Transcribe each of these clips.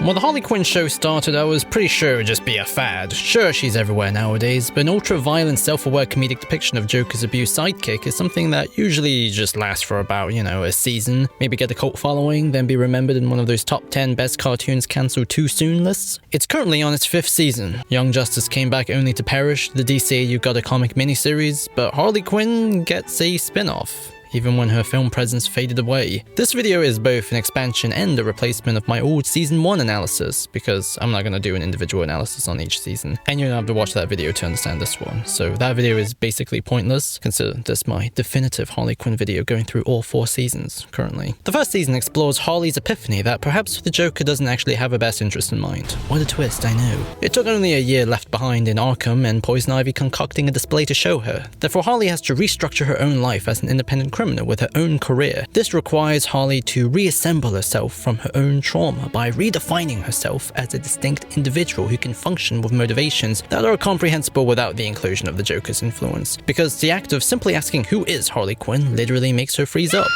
When the Harley Quinn show started, I was pretty sure it would just be a fad. Sure, she's everywhere nowadays, but an ultra-violent, self-aware comedic depiction of Joker's abused sidekick is something that usually just lasts for about, a season, maybe get a cult following, then be remembered in one of those top 10 best cartoons cancelled too soon lists. It's currently on its 5th season. Young Justice came back only to perish, the DCAU got a comic miniseries, but Harley Quinn gets a spin-off, even when her film presence faded away. This video is both an expansion and a replacement of my old Season 1 analysis, because I'm not going to do an individual analysis on each season, and you don't have to watch that video to understand this one, so that video is basically pointless. Consider this my definitive Harley Quinn video going through all 4 seasons currently. The first season explores Harley's epiphany that perhaps the Joker doesn't actually have her best interest in mind. What a twist, I know. It took only a year left behind in Arkham and Poison Ivy concocting a display to show her. Therefore, Harley has to restructure her own life as an independent criminal with her own career. This requires Harley to reassemble herself from her own trauma by redefining herself as a distinct individual who can function with motivations that are comprehensible without the inclusion of the Joker's influence. Because the act of simply asking who is Harley Quinn literally makes her freeze up.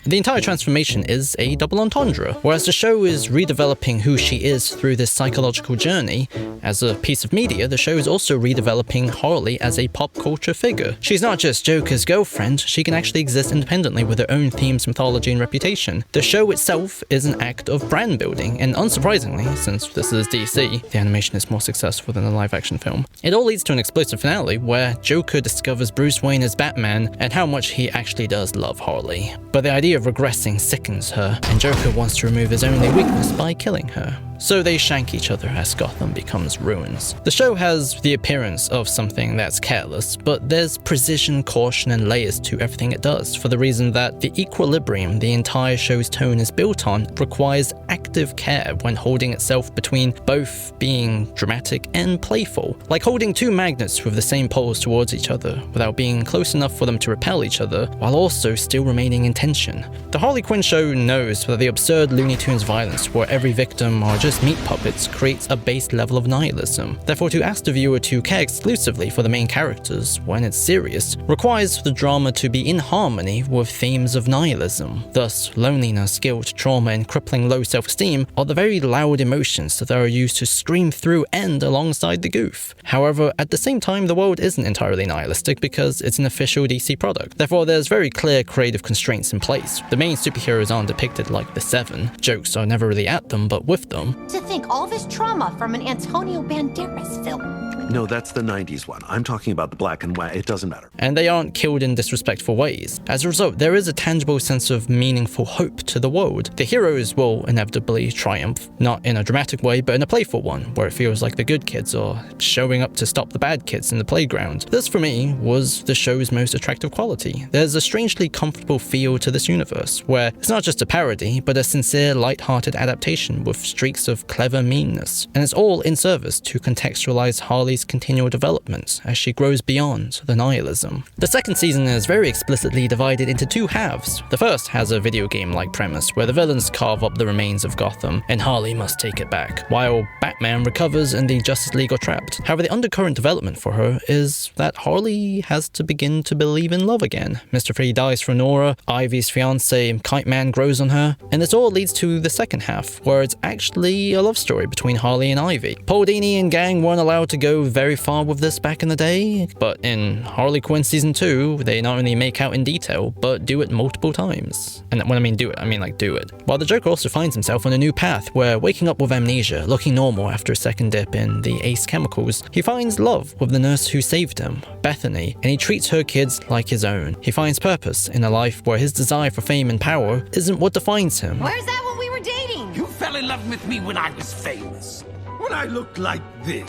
The entire transformation is a double entendre. Whereas the show is redeveloping who she is through this psychological journey, as a piece of media, the show is also redeveloping Harley as a pop culture figure. She's not just Joker's girlfriend, she can actually exist independently with her own themes, mythology, and reputation. The show itself is an act of brand building, and unsurprisingly, since this is DC, the animation is more successful than the live-action film. It all leads to an explosive finale where Joker discovers Bruce Wayne as Batman and how much he actually does love Harley. But the idea of regressing sickens her, and Joker wants to remove his only weakness by killing her. So they shank each other as Gotham becomes ruins. The show has the appearance of something that's careless, but there's precision, caution, and layers to everything it does, for the reason that the equilibrium the entire show's tone is built on requires active care when holding itself between both being dramatic and playful, like holding 2 magnets with the same poles towards each other, without being close enough for them to repel each other, while also still remaining in tension. The Harley Quinn show knows that the absurd Looney Tunes violence, where every victim are just meat puppets, creates a base level of nihilism. Therefore, to ask the viewer to care exclusively for the main characters when it's serious requires the drama to be in harmony with themes of nihilism. Thus, loneliness, guilt, trauma, and crippling low self-esteem are the very loud emotions that are used to scream through and alongside the goof. However, at the same time, the world isn't entirely nihilistic because it's an official DC product. Therefore, there's very clear creative constraints in place. The main superheroes aren't depicted like the Seven. Jokes are never really at them, but with them. To think all this trauma from an Antonio Banderas film. No, that's the 90s one. I'm talking about the black and white. It doesn't matter. And they aren't killed in disrespectful ways. As a result, there is a tangible sense of meaningful hope to the world. The heroes will inevitably triumph, not in a dramatic way, but in a playful one, where it feels like the good kids are showing up to stop the bad kids in the playground. This, for me, was the show's most attractive quality. There's a strangely comfortable feel to this universe, where it's not just a parody, but a sincere, light-hearted adaptation with streaks of clever meanness. And it's all in service to contextualize Harley's continual development as she grows beyond the nihilism. The second season is very explicitly divided into 2 halves. The first has a video game-like premise where the villains carve up the remains of Gotham and Harley must take it back, while Batman recovers and the Justice League are trapped. However, the undercurrent development for her is that Harley has to begin to believe in love again. Mr. Freeze dies for Nora, Ivy's fiance Kite-Man grows on her, and this all leads to the second half, where it's actually a love story between Harley and Ivy. Paul Dini and gang weren't allowed to go very far with this back in the day, but in Harley Quinn Season 2, they not only make out in detail, but do it multiple times. And when I mean do it, I mean like do it. While the Joker also finds himself on a new path, where waking up with amnesia, looking normal after a second dip in the Ace chemicals, he finds love with the nurse who saved him, Bethany, and he treats her kids like his own. He finds purpose in a life where his desire for fame and power isn't what defines him. Where's that when we were dating? You fell in love with me when I was famous. When I looked like this.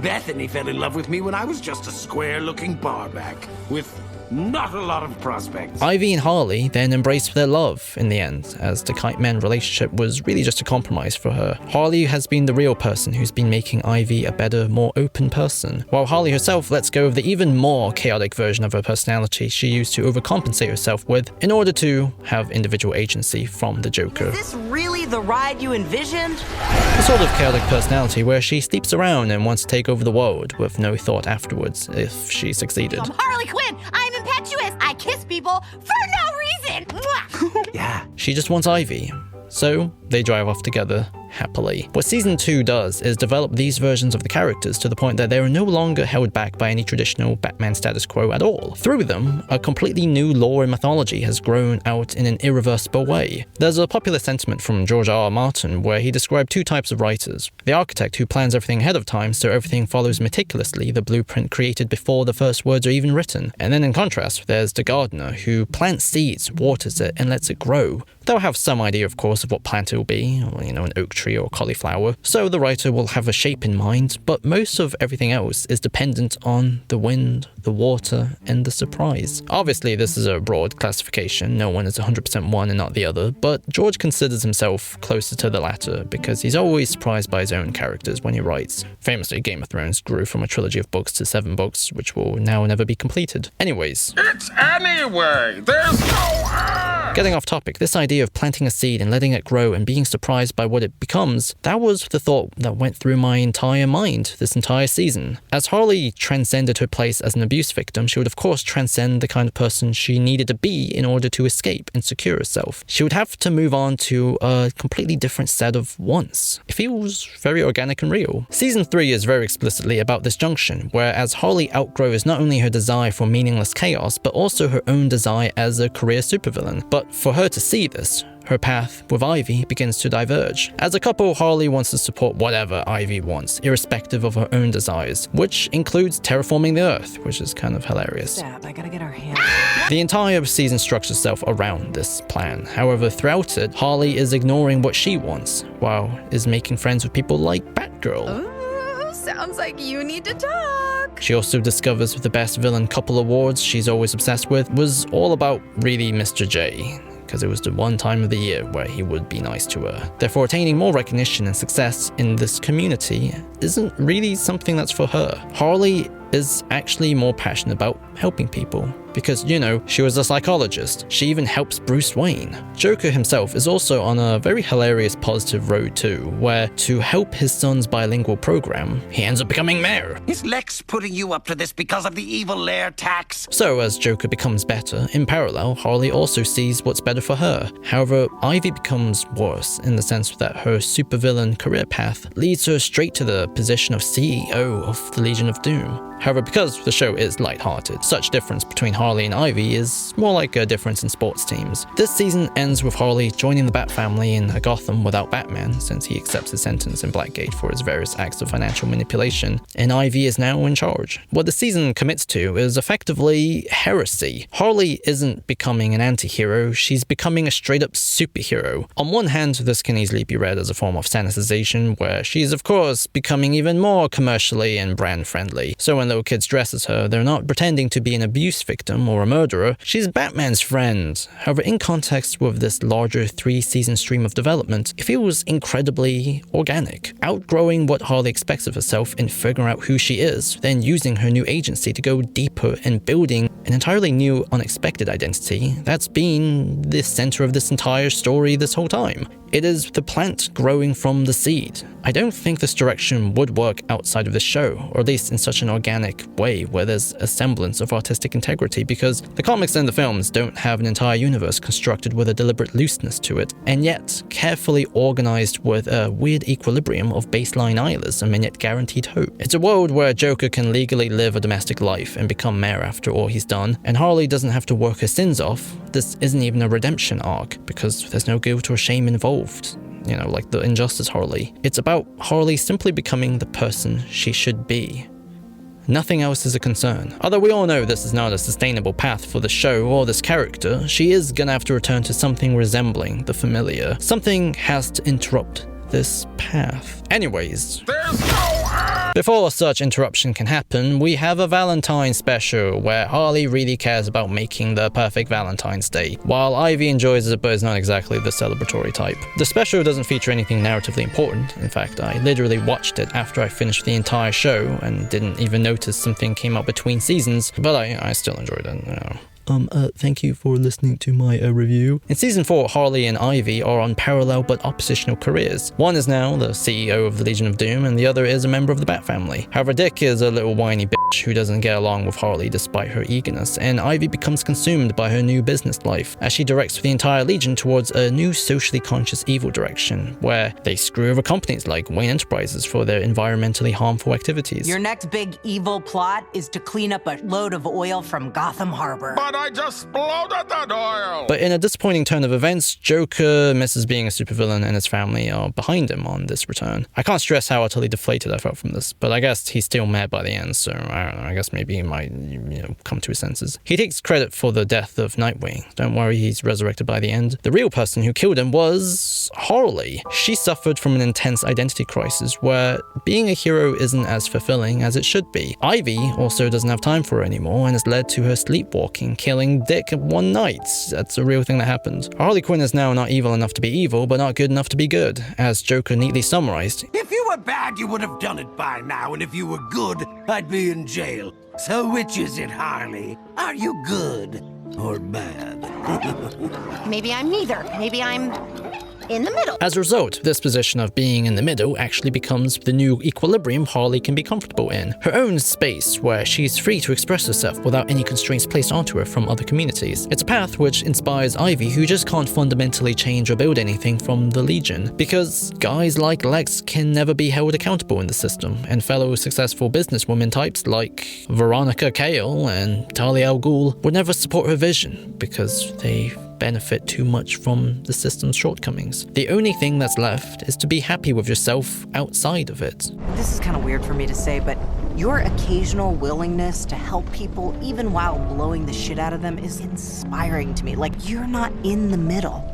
Bethany fell in love with me when I was just a square-looking barback with not a lot of prospects. Ivy and Harley then embraced their love in the end, as the Kite-Man relationship was really just a compromise for her. Harley has been the real person who's been making Ivy a better, more open person, while Harley herself lets go of the even more chaotic version of her personality she used to overcompensate herself with in order to have individual agency from the Joker. Is this really the ride you envisioned? The sort of chaotic personality where she sleeps around and wants to take over the world with no thought afterwards if she succeeded. I'm Harley Quinn! I'm impetuous! I kiss people for no reason! Mwah! Yeah. She just wants Ivy. So they drive off together happily. What season 2 does is develop these versions of the characters to the point that they are no longer held back by any traditional Batman status quo at all. Through them, a completely new lore and mythology has grown out in an irreversible way. There's a popular sentiment from George R. R. Martin where he described two types of writers: the architect who plans everything ahead of time so everything follows meticulously the blueprint created before the first words are even written. And then in contrast, there's the gardener who plants seeds, waters it, and lets it grow. They'll have some idea, of course, of what plant it will be, or, an oak tree or cauliflower, so the writer will have a shape in mind, but most of everything else is dependent on the wind, the water, and the surprise. Obviously, this is a broad classification, no one is 100% one and not the other, but George considers himself closer to the latter because he's always surprised by his own characters when he writes. Famously, Game of Thrones grew from a trilogy of books to 7 books, which will now never be completed. Anyways. It's anyway! There's no Getting off topic, this idea of planting a seed and letting it grow and being surprised by what it becomes, that was the thought that went through my entire mind this entire season. As Harley transcended her place as an abuse victim, she would of course transcend the kind of person she needed to be in order to escape and secure herself. She would have to move on to a completely different set of wants. It feels very organic and real. Season 3 is very explicitly about this junction, where as Harley outgrows not only her desire for meaningless chaos, but also her own desire as a career supervillain. But for her to see this, her path with Ivy begins to diverge. As a couple, Harley wants to support whatever Ivy wants, irrespective of her own desires, which includes terraforming the Earth, which is kind of hilarious. I gotta get our hands. The entire season structures itself around this plan. However, throughout it, Harley is ignoring what she wants, while is making friends with people like Batgirl. Ooh, sounds like you need to talk. She also discovers the best villain couple awards she's always obsessed with was all about really Mr. J, because it was the one time of the year where he would be nice to her. Therefore, attaining more recognition and success in this community isn't really something that's for her. Harley is actually more passionate about helping people, because, she was a psychologist. She even helps Bruce Wayne. Joker himself is also on a very hilarious positive road too, where to help his son's bilingual program, he ends up becoming mayor. Is Lex putting you up to this because of the evil lair tax? So as Joker becomes better, in parallel, Harley also sees what's better for her. However, Ivy becomes worse in the sense that her supervillain career path leads her straight to the position of CEO of the Legion of Doom. However, because the show is lighthearted, such difference between Harley and Ivy is more like a difference in sports teams. This season ends with Harley joining the Bat family in a Gotham without Batman, since he accepts his sentence in Blackgate for his various acts of financial manipulation, and Ivy is now in charge. What the season commits to is effectively heresy. Harley isn't becoming an anti-hero, she's becoming a straight-up superhero. On one hand, this can easily be read as a form of sanitization, where she's of course becoming even more commercially and brand-friendly. So when little kids dress as her, they're not pretending to be an abuse victim or a murderer, she's Batman's friend. However, in context with this larger 3-season stream of development, it feels incredibly organic. Outgrowing what Harley expects of herself and figuring out who she is, then using her new agency to go deeper and building an entirely new, unexpected identity that's been the center of this entire story this whole time. It is the plant growing from the seed. I don't think this direction would work outside of this show, or at least in such an organic way where there's a semblance of artistic integrity, because the comics and the films don't have an entire universe constructed with a deliberate looseness to it, and yet carefully organized with a weird equilibrium of baseline nihilism and yet guaranteed hope. It's a world where Joker can legally live a domestic life and become mayor after all he's done, and Harley doesn't have to work her sins off. This isn't even a redemption arc, because there's no guilt or shame involved. Like the Injustice Harley. It's about Harley simply becoming the person she should be. Nothing else is a concern. Although we all know this is not a sustainable path for the show or this character, she is gonna have to return to something resembling the familiar. Something has to interrupt this path. Anyways, There's no before such interruption can happen, we have a Valentine's special where Harley really cares about making the perfect Valentine's Day, while Ivy enjoys it but is not exactly the celebratory type. The special doesn't feature anything narratively important. In fact, I literally watched it after I finished the entire show and didn't even notice something came out between seasons, but I still enjoyed it. Thank you for listening to my review. In season 4, Harley and Ivy are on parallel but oppositional careers. One is now the CEO of the Legion of Doom, and the other is a member of the Bat family. However, Dick is a little whiny bitch who doesn't get along with Harley despite her eagerness, and Ivy becomes consumed by her new business life as she directs the entire Legion towards a new socially conscious evil direction, where they screw over companies like Wayne Enterprises for their environmentally harmful activities. Your next big evil plot is to clean up a load of oil from Gotham Harbor. But I just exploded that oil! But in a disappointing turn of events, Joker misses being a supervillain and his family are behind him on this return. I can't stress how utterly deflated I felt from this, but I guess he's still mad by the end, so I don't know, I guess maybe he might, come to his senses. He takes credit for the death of Nightwing. Don't worry, he's resurrected by the end. The real person who killed him was Harley. She suffered from an intense identity crisis where being a hero isn't as fulfilling as it should be. Ivy also doesn't have time for her anymore and has led to her sleepwalking, killing Dick one night. That's a real thing that happened. Harley Quinn is now not evil enough to be evil, but not good enough to be good, as Joker neatly summarized. If you were bad, you would have done it by now, and if you were good, I'd be in jail. So which is it, Harley? Are you good or bad? Maybe I'm neither. Maybe I'm in the middle. As a result, this position of being in the middle actually becomes the new equilibrium Harley can be comfortable in. Her own space where she's free to express herself without any constraints placed onto her from other communities. It's a path which inspires Ivy, who just can't fundamentally change or build anything from the Legion, because guys like Lex can never be held accountable in the system, and fellow successful businesswoman types like Veronica Cale and Talia al Ghul would never support her vision because they benefit too much from the system's shortcomings. The only thing that's left is to be happy with yourself outside of it. This is kind of weird for me to say, but your occasional willingness to help people, even while blowing the shit out of them, is inspiring to me. Like, you're not in the middle.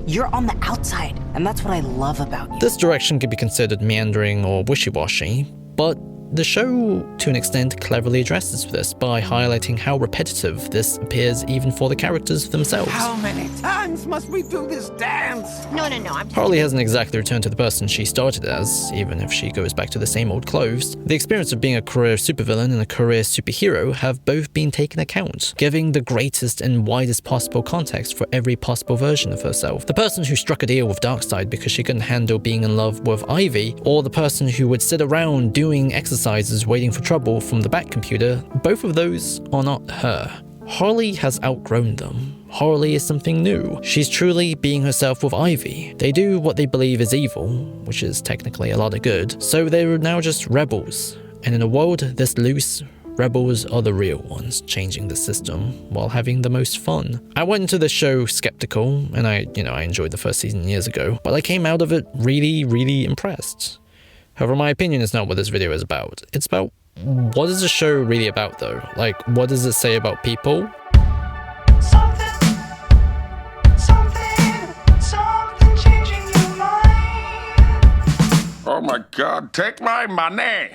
You're on the outside, and that's what I love about you. This direction could be considered meandering or wishy-washy, but the show, to an extent, cleverly addresses this by highlighting how repetitive this appears even for the characters themselves. How many times must we do this dance? No, Harley hasn't exactly returned to the person she started as, even if she goes back to the same old clothes. The experience of being a career supervillain and a career superhero have both been taken account, giving the greatest and widest possible context for every possible version of herself. The person who struck a deal with Darkseid because she couldn't handle being in love with Ivy, or the person who would sit around doing exercises waiting for trouble from the Bat computer, both of those are not her. Harley has outgrown them. Harley is something new. She's truly being herself with Ivy. They do what they believe is evil, which is technically a lot of good, so they're now just rebels. And in a world this loose, rebels are the real ones, changing the system while having the most fun. I went into this show skeptical, and I enjoyed the first season years ago, but I came out of it really, really impressed. However, my opinion is not what this video is about. It's about, what is the show really about though? Like, what does it say about people? Something changing your mind. Oh my God, take my money!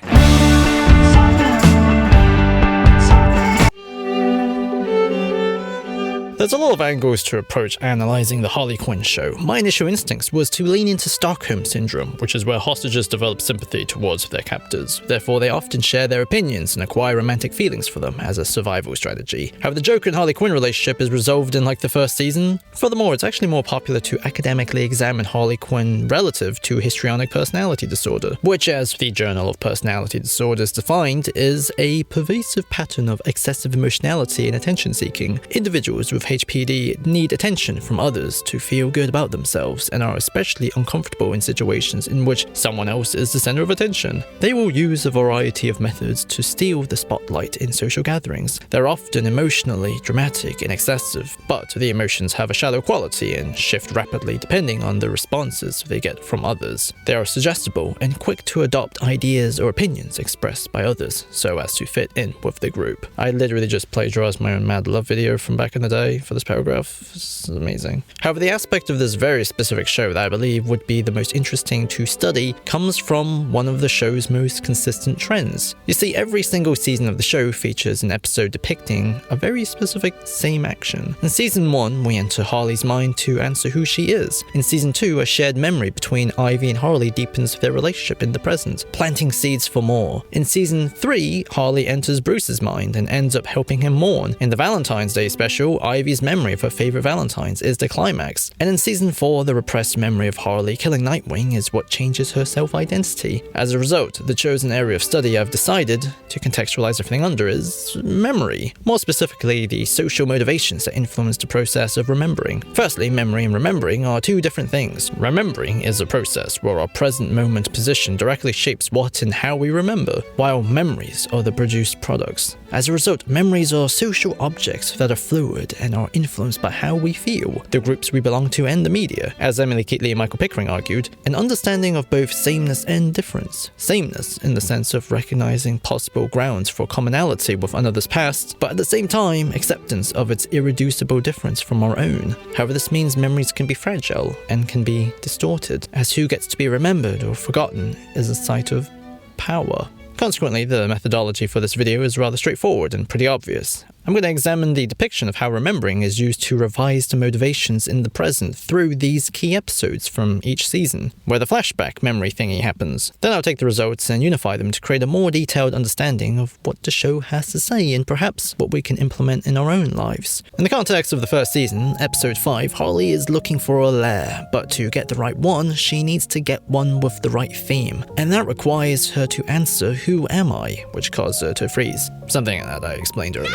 There's a lot of angles to approach analyzing the Harley Quinn show. My initial instincts was to lean into Stockholm Syndrome, which is where hostages develop sympathy towards their captors. Therefore, they often share their opinions and acquire romantic feelings for them as a survival strategy. However, the Joker and Harley Quinn relationship is resolved in like the first season. Furthermore, it's actually more popular to academically examine Harley Quinn relative to histrionic personality disorder, which, as the Journal of Personality Disorders defined, is a pervasive pattern of excessive emotionality and attention-seeking. Individuals with HPD need attention from others to feel good about themselves and are especially uncomfortable in situations in which someone else is the center of attention. They will use a variety of methods to steal the spotlight in social gatherings. They're often emotionally dramatic and excessive, but the emotions have a shallow quality and shift rapidly depending on the responses they get from others. They are suggestible and quick to adopt ideas or opinions expressed by others so as to fit in with the group. I literally just plagiarized my own Mad Love video from back in the day. say for this paragraph. It's amazing. However, the aspect of this very specific show that I believe would be the most interesting to study comes from one of the show's most consistent trends. You see, every single season of the show features an episode depicting a very specific same action. In season 1, we enter Harley's mind to answer who she is. In season 2, a shared memory between Ivy and Harley deepens their relationship in the present, planting seeds for more. In season 3, Harley enters Bruce's mind and ends up helping him mourn. In the Valentine's Day special, Ivy's memory of her favorite Valentines is the climax. And in season 4, the repressed memory of Harley killing Nightwing is what changes her self-identity. As a result, the chosen area of study I've decided to contextualize everything under is memory. More specifically, the social motivations that influence the process of remembering. Firstly, memory and remembering are two different things. Remembering is a process where our present moment position directly shapes what and how we remember, while memories are the produced products. As a result, memories are social objects that are fluid and are influenced by how we feel, the groups we belong to, and the media. As Emily Keatley and Michael Pickering argued, an understanding of both sameness and difference. Sameness in the sense of recognizing possible grounds for commonality with another's past, but at the same time, acceptance of its irreducible difference from our own. However, this means memories can be fragile and can be distorted, as who gets to be remembered or forgotten is a site of power. Consequently, the methodology for this video is rather straightforward and pretty obvious. I'm going to examine the depiction of how remembering is used to revise the motivations in the present through these key episodes from each season, where the flashback memory thingy happens. Then I'll take the results and unify them to create a more detailed understanding of what the show has to say and perhaps what we can implement in our own lives. In the context of the first season, episode 5, Harley is looking for a lair, but to get the right one, she needs to get one with the right theme, and that requires her to answer "Who am I?", which caused her to freeze. Something that I explained earlier.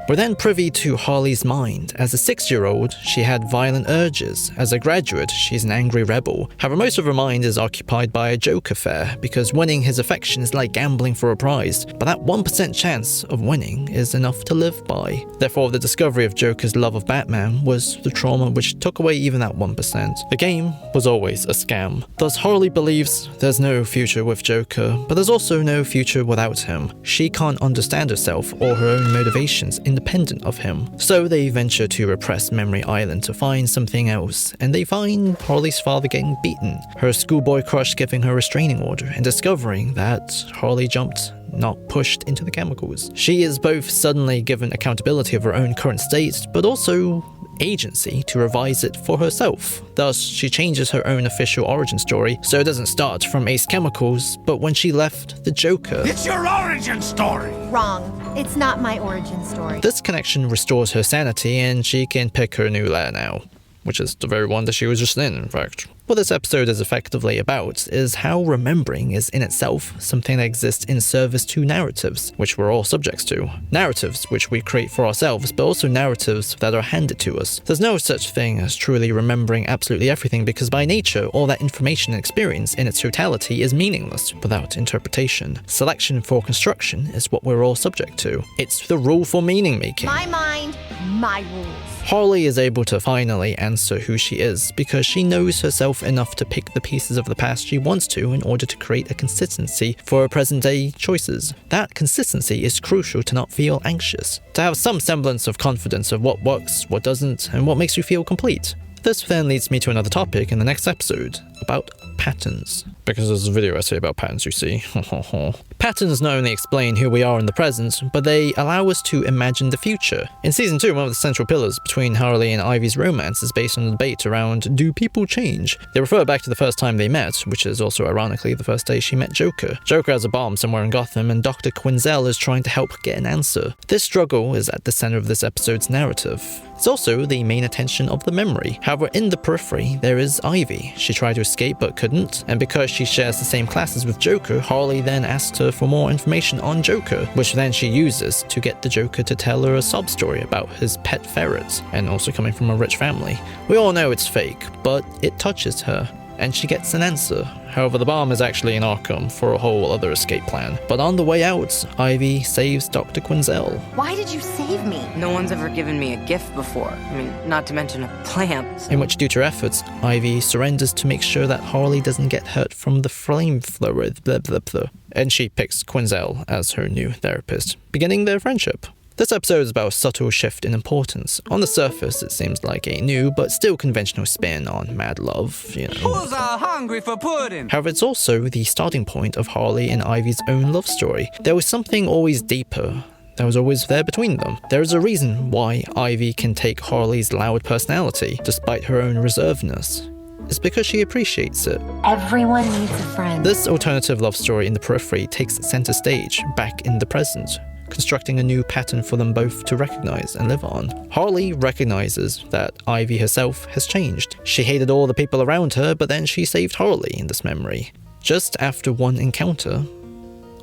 We're then privy to Harley's mind. As a 6-year-old, she had violent urges. As a graduate, she's an angry rebel. However, most of her mind is occupied by a joke affair, because winning his affection is like gambling for a prize. But that 1% chance of winning is enough to live by. Therefore, the discovery of Joker's love of Batman was the trauma which took away even that 1%. The game was always a scam. Thus, Harley believes there's no future with Joker, but there's also no future without him. She can't understand herself or her own motivations independent of him. So they venture to repress Memory Island to find something else, and they find Harley's father getting beaten, her schoolboy crush giving her a restraining order, and discovering that Harley jumped, not pushed, into the chemicals. She is both suddenly given accountability of her own current state, but also agency to revise it for herself. Thus, she changes her own official origin story, so it doesn't start from Ace Chemicals, but when she left the Joker. It's your origin story! Wrong. It's not my origin story. This connection restores her sanity, and she can pick her new lair now, which is the very one that she was just in fact. What this episode is effectively about is how remembering is in itself something that exists in service to narratives, which we're all subjects to. Narratives which we create for ourselves, but also narratives that are handed to us. There's no such thing as truly remembering absolutely everything, because by nature, all that information and experience in its totality is meaningless without interpretation. Selection for construction is what we're all subject to. It's the rule for meaning making. My mind, my rules. Harley is able to finally answer who she is because she knows herself enough to pick the pieces of the past she wants to in order to create a consistency for her present-day choices. That consistency is crucial to not feel anxious, to have some semblance of confidence of what works, what doesn't, and what makes you feel complete. This then leads me to another topic in the next episode, about patterns. Because there's a video essay about patterns, you see. Patterns not only explain who we are in the present, but they allow us to imagine the future. In season 2, one of the central pillars between Harley and Ivy's romance is based on a debate around, do people change? They refer back to the first time they met, which is also ironically the first day she met Joker. Joker has a bomb somewhere in Gotham, and Dr. Quinzel is trying to help get an answer. This struggle is at the center of this episode's narrative. It's also the main attention of the memory. However, in the periphery, there is Ivy. She tried to escape but couldn't, and because she shares the same classes with Joker, Harley then asks her for more information on Joker, which then she uses to get the Joker to tell her a sob story about his pet ferret, and also coming from a rich family. We all know it's fake, but it touches her, and she gets an answer. However, the bomb is actually in Arkham for a whole other escape plan. But on the way out, Ivy saves Dr. Quinzel. Why did you save me? No one's ever given me a gift before. I mean, not to mention a plant. In which, due to her efforts, Ivy surrenders to make sure that Harley doesn't get hurt from the flamethrower, and she picks Quinzel as her new therapist, beginning their friendship. This episode is about a subtle shift in importance. On the surface, it seems like a new but still conventional spin on mad love, you know. Who's hungry for pudding? However, it's also the starting point of Harley and Ivy's own love story. There was something always deeper that was always there between them. There is a reason why Ivy can take Harley's loud personality, despite her own reservedness. It's because she appreciates it. Everyone needs a friend. This alternative love story in the periphery takes center stage, back in the present, constructing a new pattern for them both to recognize and live on. Harley recognizes that Ivy herself has changed. She hated all the people around her, but then she saved Harley in this memory. Just after one encounter,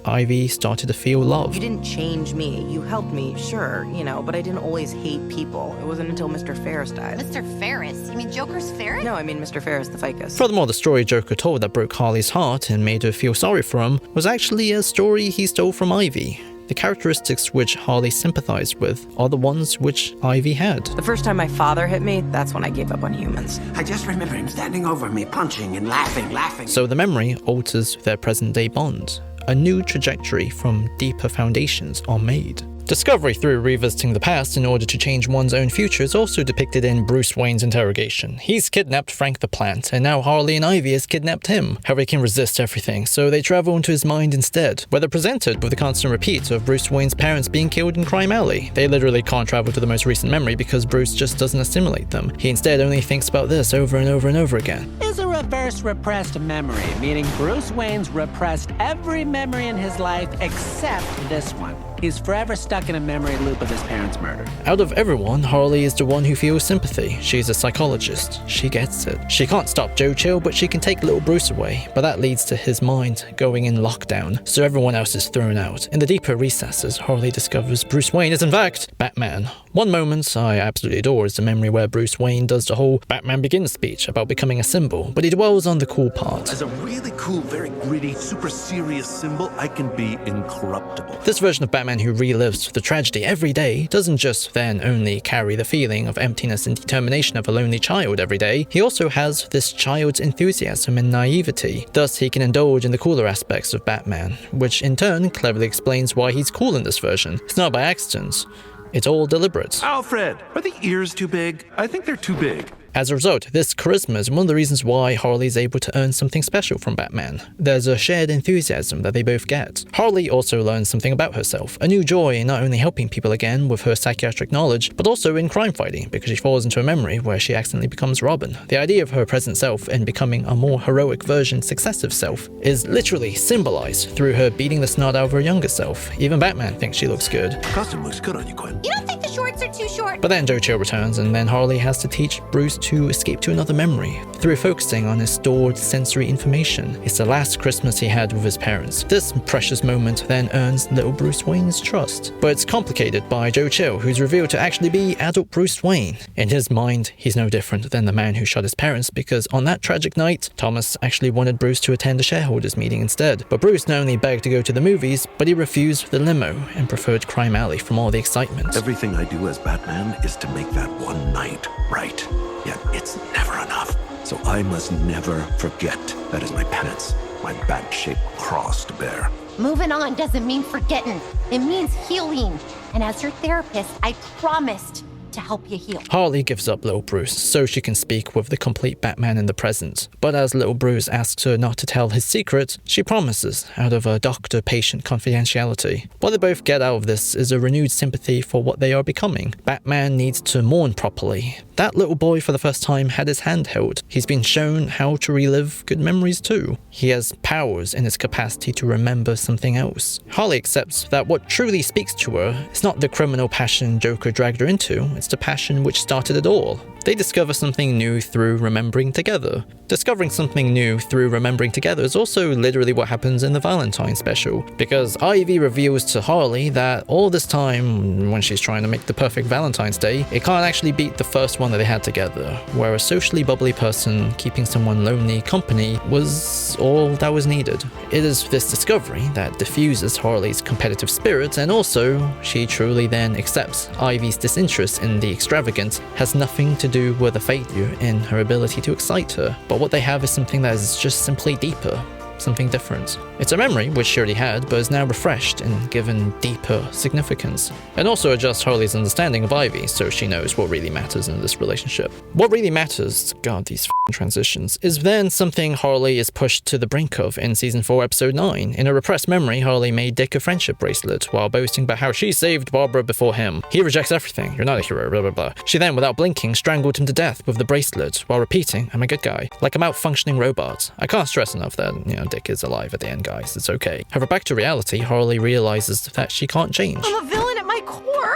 Ivy started to feel love. You didn't change me. You helped me, sure, but I didn't always hate people. It wasn't until Mr. Ferris died. Mr. Ferris? You mean Joker's Ferris? No, I mean Mr. Ferris the ficus. Furthermore, the story Joker told that broke Harley's heart and made her feel sorry for him was actually a story he stole from Ivy. The characteristics which Harley sympathized with are the ones which Ivy had. The first time my father hit me, that's when I gave up on humans. I just remember him standing over me, punching and laughing. So the memory alters their present-day bond. A new trajectory from deeper foundations are made. Discovery through revisiting the past in order to change one's own future is also depicted in Bruce Wayne's interrogation. He's kidnapped Frank the Plant, and now Harley and Ivy has kidnapped him. How he can resist everything, so they travel into his mind instead, where they're presented with the constant repeat of Bruce Wayne's parents being killed in Crime Alley. They literally can't travel to the most recent memory because Bruce just doesn't assimilate them. He instead only thinks about this over and over and over again. Is a reverse repressed memory, meaning Bruce Wayne's repressed every memory in his life except this one. He's forever stuck in a memory loop of his parents' murder. Out of everyone, Harley is the one who feels sympathy. She's a psychologist. She gets it. She can't stop Joe Chill, but she can take little Bruce away. But that leads to his mind going in lockdown, so everyone else is thrown out. In the deeper recesses, Harley discovers Bruce Wayne is in fact Batman. One moment I absolutely adore is the memory where Bruce Wayne does the whole Batman Begins speech about becoming a symbol, but he dwells on the cool part. As a really cool, very gritty, super serious symbol, I can be incorruptible. This version of Batman who relives the tragedy every day doesn't just then only carry the feeling of emptiness and determination of a lonely child every day, he also has this child's enthusiasm and naivety. Thus, he can indulge in the cooler aspects of Batman, which in turn cleverly explains why he's cool in this version. It's not by accident. It's all deliberate. Alfred, are the ears too big? I think they're too big. As a result, this charisma is one of the reasons why Harley is able to earn something special from Batman. There's a shared enthusiasm that they both get. Harley also learns something about herself, a new joy in not only helping people again with her psychiatric knowledge, but also in crime fighting, because she falls into a memory where she accidentally becomes Robin. The idea of her present self and becoming a more heroic version, successive self, is literally symbolized through her beating the snot out of her younger self. Even Batman thinks she looks good. Costume looks good on you, Quinn. You don't think the shorts are too short? But then Joe Chill returns, and then Harley has to teach Bruce to escape to another memory through focusing on his stored sensory information. It's the last Christmas he had with his parents. This precious moment then earns little Bruce Wayne's trust. But it's complicated by Joe Chill, who's revealed to actually be adult Bruce Wayne. In his mind, he's no different than the man who shot his parents, because on that tragic night, Thomas actually wanted Bruce to attend a shareholders meeting instead. But Bruce not only begged to go to the movies, but he refused the limo and preferred Crime Alley from all the excitement. Everything I do as Batman is to make that one night right. Yet it's never enough. So I must never forget. That is my penance, my bat-shaped cross to bear. Moving on doesn't mean forgetting. It means healing. And as your therapist, I promised to help you heal. Harley gives up little Bruce so she can speak with the complete Batman in the present. But as little Bruce asks her not to tell his secret, she promises out of a doctor-patient confidentiality. What they both get out of this is a renewed sympathy for what they are becoming. Batman needs to mourn properly. That little boy for the first time had his hand held. He's been shown how to relive good memories too. He has powers in his capacity to remember something else. Harley accepts that what truly speaks to her is not the criminal passion Joker dragged her into, it's the passion which started it all. They discover something new through remembering together. Discovering something new through remembering together is also literally what happens in the Valentine special, because Ivy reveals to Harley that all this time, when she's trying to make the perfect Valentine's Day, it can't actually beat the first one that they had together, where a socially bubbly person keeping someone lonely company was all that was needed. It is this discovery that diffuses Harley's competitive spirit, and also, she truly then accepts Ivy's disinterest in the extravagant has nothing to do with a failure in her ability to excite her, but what they have is something that is just simply deeper, something different. It's a memory which she already had, but is now refreshed and given deeper significance. And also adjusts Harley's understanding of Ivy, so she knows what really matters in this relationship. What really matters, God, these transitions, is then something Harley is pushed to the brink of in Season 4, Episode 9. In a repressed memory, Harley made Dick a friendship bracelet while boasting about how she saved Barbara before him. He rejects everything. You're not a hero, blah blah blah. She then, without blinking, strangled him to death with the bracelet while repeating, I'm a good guy. Like a malfunctioning robot. I can't stress enough that, Dick is alive at the end, guys. It's okay. However, back to reality, Harley realizes that she can't change. I'm a villain at my core.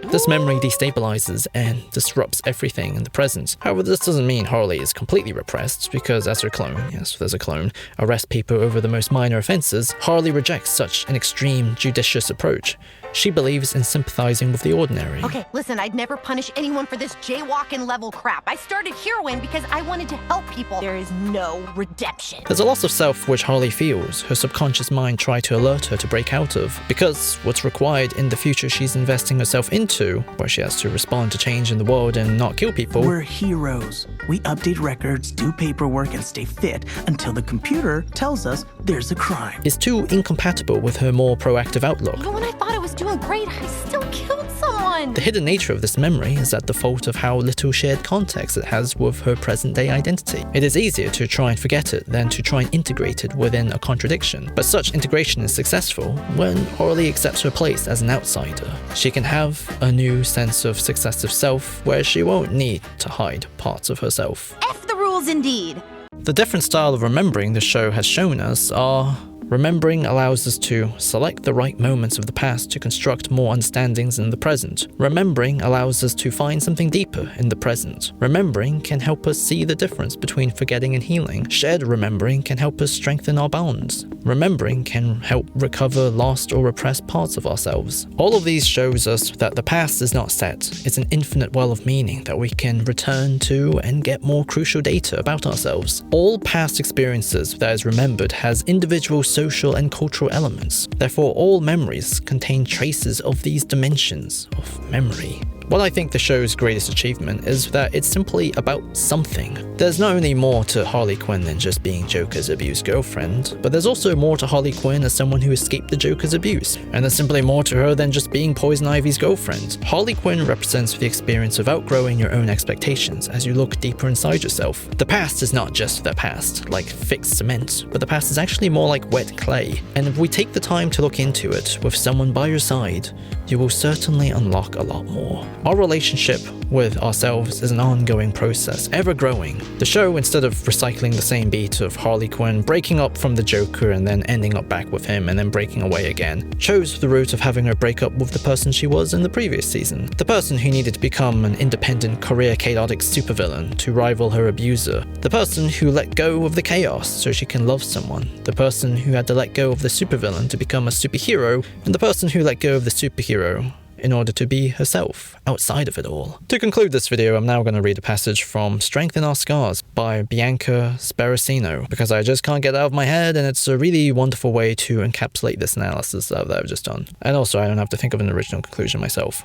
This memory destabilizes and disrupts everything in the present. However, this doesn't mean Harley is completely repressed, because as her clone, yes, there's a clone, arrests people over the most minor offenses, Harley rejects such an extreme, judicious approach. She believes in sympathizing with the ordinary. Okay, listen, I'd never punish anyone for this jaywalking level crap. I started heroin because I wanted to help people. There is no redemption. There's a loss of self which Harley feels, her subconscious mind tried to alert her to break out of, because what's required in the future she's investing herself into, where she has to respond to change in the world and not kill people. We're heroes. We update records, do paperwork, and stay fit until the computer tells us there's a crime. Is too incompatible with her more proactive outlook. Even when I thought I was doing great, I still killed someone. The hidden nature of this memory is at the fault of how little shared context it has with her present-day identity. It is easier to try and forget it than to try and integrate it within a contradiction. But such integration is successful when Harley accepts her place as an outsider. She can have a new sense of successive self where she won't need to hide parts of herself. F the rules indeed. The different style of remembering the show has shown us are: remembering allows us to select the right moments of the past to construct more understandings in the present. Remembering allows us to find something deeper in the present. Remembering can help us see the difference between forgetting and healing. Shared remembering can help us strengthen our bonds. Remembering can help recover lost or repressed parts of ourselves. All of these shows us that the past is not set. It's an infinite well of meaning that we can return to and get more crucial data about ourselves. All past experiences that is remembered has individual social and cultural elements. Therefore, all memories contain traces of these dimensions of memory. What I think the show's greatest achievement is that it's simply about something. There's not only more to Harley Quinn than just being Joker's abused girlfriend, but there's also more to Harley Quinn as someone who escaped the Joker's abuse. And there's simply more to her than just being Poison Ivy's girlfriend. Harley Quinn represents the experience of outgrowing your own expectations as you look deeper inside yourself. The past is not just the past, like fixed cement, but the past is actually more like wet clay. And if we take the time to look into it with someone by your side, you will certainly unlock a lot more. Our relationship with ourselves is an ongoing process, ever growing. The show, instead of recycling the same beat of Harley Quinn breaking up from the Joker and then ending up back with him and then breaking away again, chose the route of having her break up with the person she was in the previous season. The person who needed to become an independent, career chaotic supervillain to rival her abuser. The person who let go of the chaos so she can love someone. The person who had to let go of the supervillain to become a superhero. And the person who let go of the superhero in order to be herself outside of it all. To conclude this video, I'm now going to read a passage from Strength in Our Scars by Bianca Sparacino, because I just can't get it out of my head, and it's a really wonderful way to encapsulate this analysis that I've just done. And also, I don't have to think of an original conclusion myself.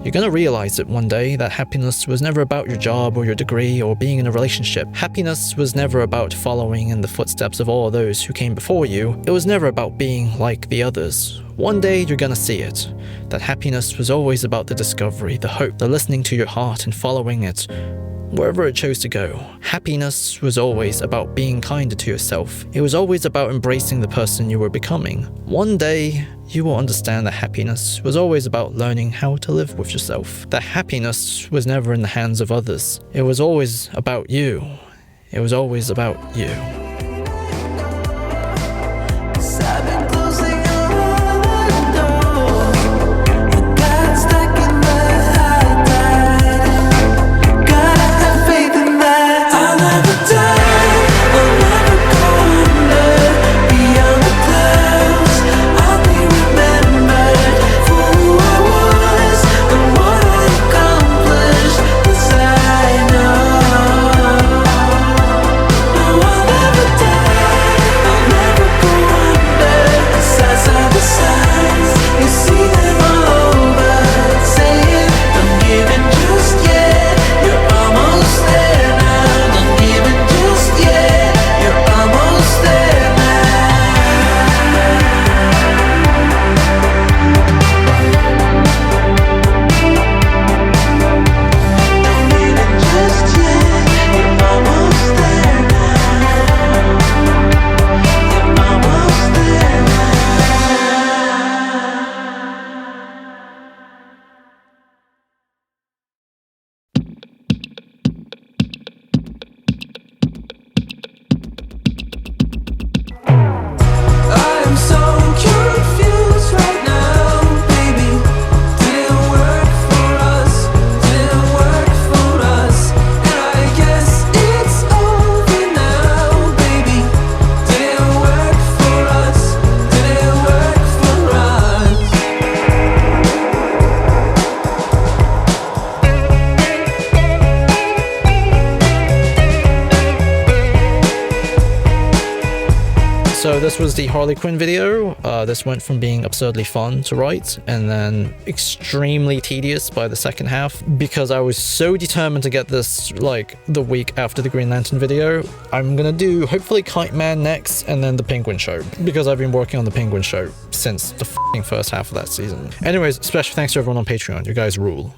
You're gonna realize it one day that happiness was never about your job or your degree or being in a relationship. Happiness was never about following in the footsteps of all those who came before you. It was never about being like the others. One day you're gonna see it. That happiness was always about the discovery, the hope, the listening to your heart and following it wherever it chose to go. Happiness was always about being kinder to yourself. It was always about embracing the person you were becoming. One day, you will understand that happiness was always about learning how to live with yourself. That happiness was never in the hands of others. It was always about you. It was always about you. I'll never So this was the Harley Quinn video. This went from being absurdly fun to write and then extremely tedious by the second half because I was so determined to get this like the week after the Green Lantern video. I'm gonna do hopefully Kite-Man next and then the Penguin show because I've been working on the Penguin show since the first half of that season. Anyways, special thanks to everyone on Patreon. You guys rule.